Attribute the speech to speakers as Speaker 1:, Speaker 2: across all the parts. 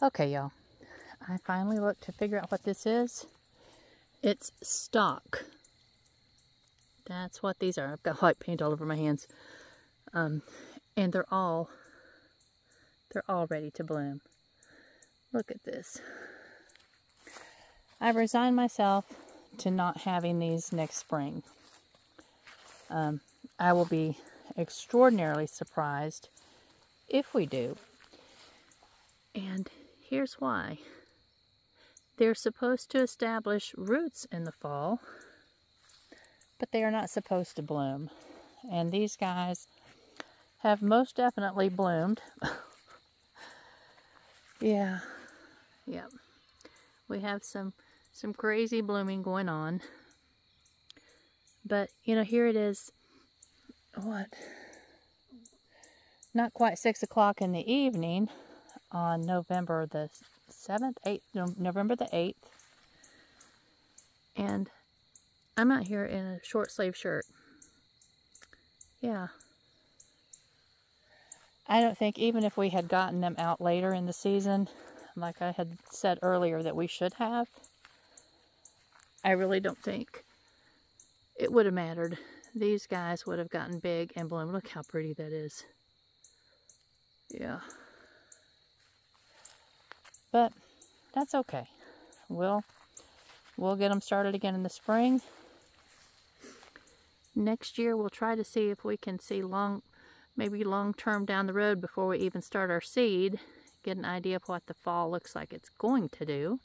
Speaker 1: Okay, y'all. I finally looked to figure out what this is. It's stock. That's what these are. I've got white paint all over my hands. And they're all ready to bloom. Look at this. I've resigned myself to not having these next spring. I will be extraordinarily surprised if we do. And here's why. They're supposed to establish roots in the fall, but they are not supposed to bloom. And these guys have most definitely bloomed. Yeah. We have some crazy blooming going on. But, you know, here it is, what? Not quite 6 o'clock in the evening on November the 7th, 8th, no, November the 8th. And I'm out here in a short sleeve shirt. Yeah. I don't think even if we had gotten them out later in the season, like I had said earlier that we should have, I really don't think it would have mattered. These guys would have gotten big and bloomed. Look how pretty that is. Yeah. But that's okay. We'll get them started again in the spring. Next year we'll try to see if we can see maybe long term down the road before we even start our seed, get an idea of what the fall looks like it's going to do.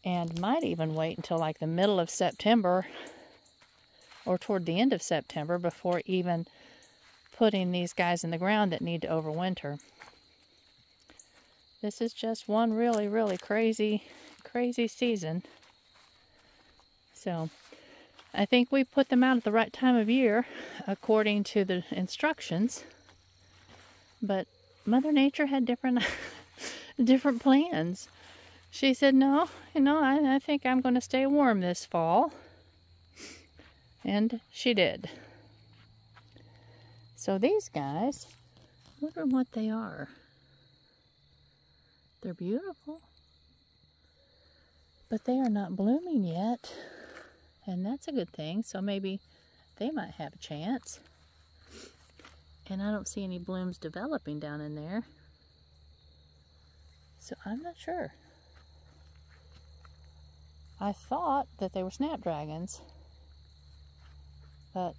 Speaker 1: And might even wait until like the middle of September or toward the end of September before even putting these guys in the ground that need to overwinter. This is just one really, really crazy season. So I think we put them out at the right time of year according to the instructions. But Mother Nature had different plans. She said, no, I think I'm going to stay warm this fall. And she did. So these guys, I wonder what they are. They're beautiful. But they are not blooming yet. And that's a good thing. So maybe they might have a chance. And I don't see any blooms developing down in there. So I'm not sure. I thought that they were snapdragons, but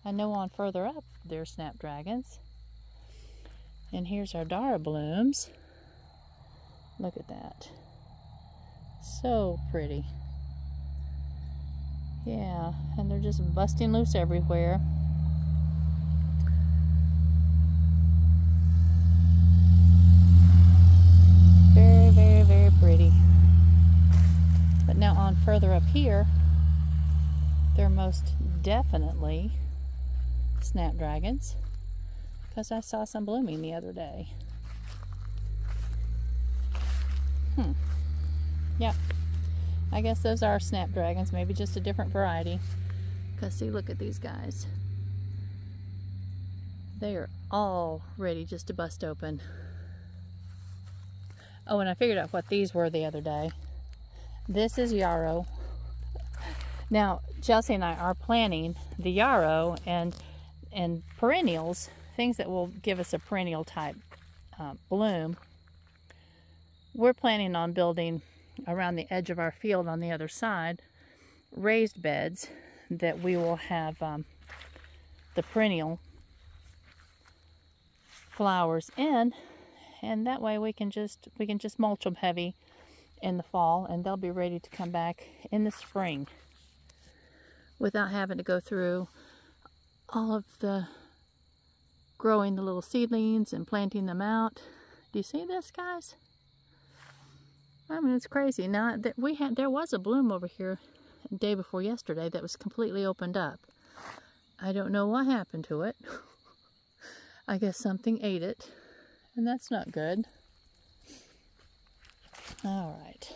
Speaker 1: I know on further up they're snapdragons. And here's our Dara blooms. Look at that. So pretty. Yeah, and they're just busting loose everywhere. Very, very, very pretty. But now on further up here, they're most definitely snapdragons, because I saw some blooming the other day. Yep. I guess those are snapdragons, maybe just a different variety. Because see, look at these guys. They are all ready just to bust open. Oh, and I figured out what these were the other day. This is yarrow. Now, Chelsea and I are planting the yarrow and perennials, things that will give us a perennial type bloom. We're planning on building around the edge of our field on the other side raised beds that we will have the perennial flowers in, and that way we can just mulch them heavy in the fall, and they'll be ready to come back in the spring without having to go through all of the growing the little seedlings and planting them out. Do you see this, guys? I mean, it's crazy. Now that there was a bloom over here the day before yesterday that was completely opened up. I don't know what happened to it. I guess something ate it, and that's not good. All right.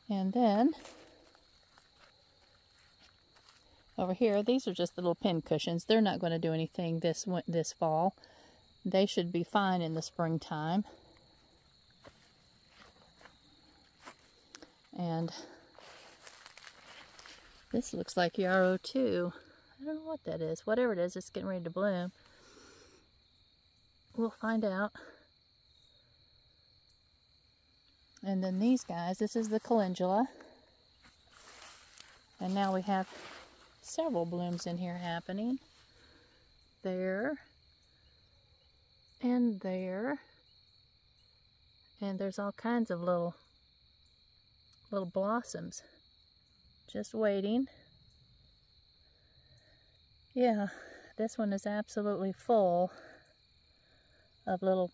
Speaker 1: And then over here, these are just the little pin cushions. They're not going to do anything this fall. they should be fine in the springtime. And this looks like yarrow too. I don't know what that is. Whatever it is, it's getting ready to bloom. We'll find out. And then these guys, this is the calendula. And now we have several blooms in here happening. There. And there. And there's all kinds of little blossoms. Just waiting. Yeah, this one is absolutely full of little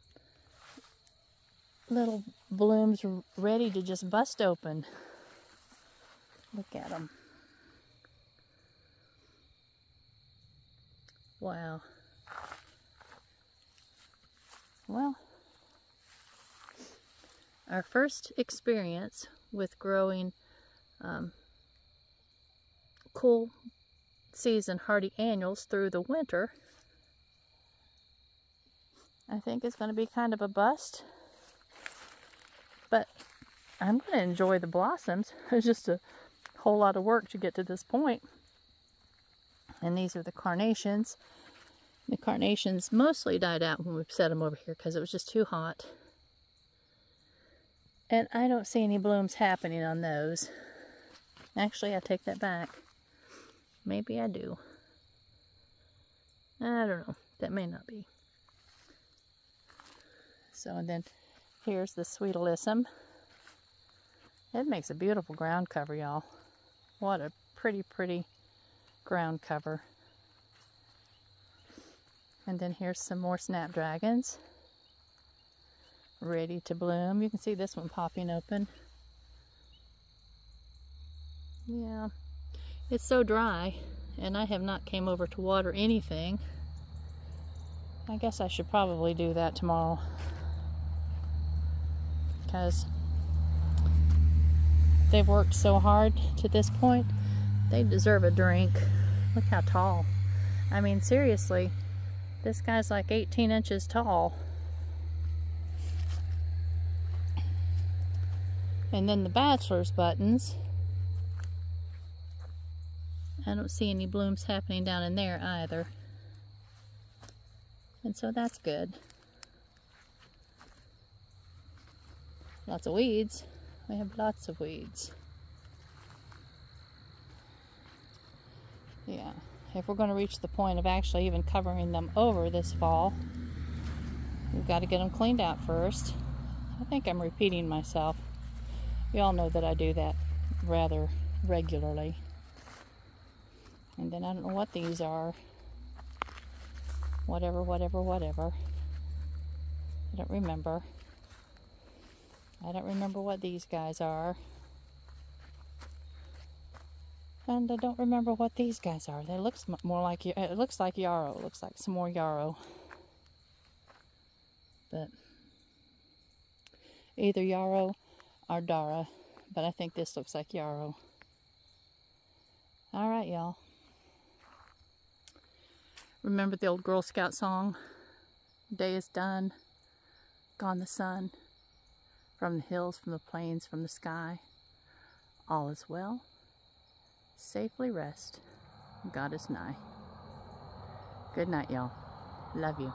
Speaker 1: blooms ready to just bust open. Look at them. Wow. Well, our first experience with growing cool season hardy annuals through the winter, I think it's going to be kind of a bust. But I'm going to enjoy the blossoms. It's just a whole lot of work to get to this point. And these are the carnations. The carnations mostly died out when we set them over here because it was just too hot. And I don't see any blooms happening on those. Actually, I take that back. Maybe I do. I don't know. That may not be. So, and then here's the sweet alyssum. It makes a beautiful ground cover, y'all. What a pretty, pretty ground cover. And then here's some more snapdragons. Ready to bloom. You can see this one popping open. Yeah. It's so dry, and I have not came over to water anything. I guess I should probably do that tomorrow, because they've worked so hard to this point. They deserve a drink. Look how tall. I mean, seriously, this guy's like 18 inches tall. And then the bachelor's buttons, I don't see any blooms happening down in there either. And so that's good. Lots of weeds. We have lots of weeds. Yeah, if we're going to reach the point of actually even covering them over this fall, we've got to get them cleaned out first. I think I'm repeating myself. You all know that I do that rather regularly. And then I don't know what these are. Whatever. I don't remember. I don't remember what these guys are. And I don't remember what these guys are. They look more like, it looks like yarrow. It looks like some more yarrow. But either yarrow or Dara. But I think this looks like yarrow. Alright, y'all. Remember the old Girl Scout song? Day is done. Gone the sun. From the hills, from the plains, from the sky. All is well. Safely rest. God is nigh. Good night, y'all. Love you.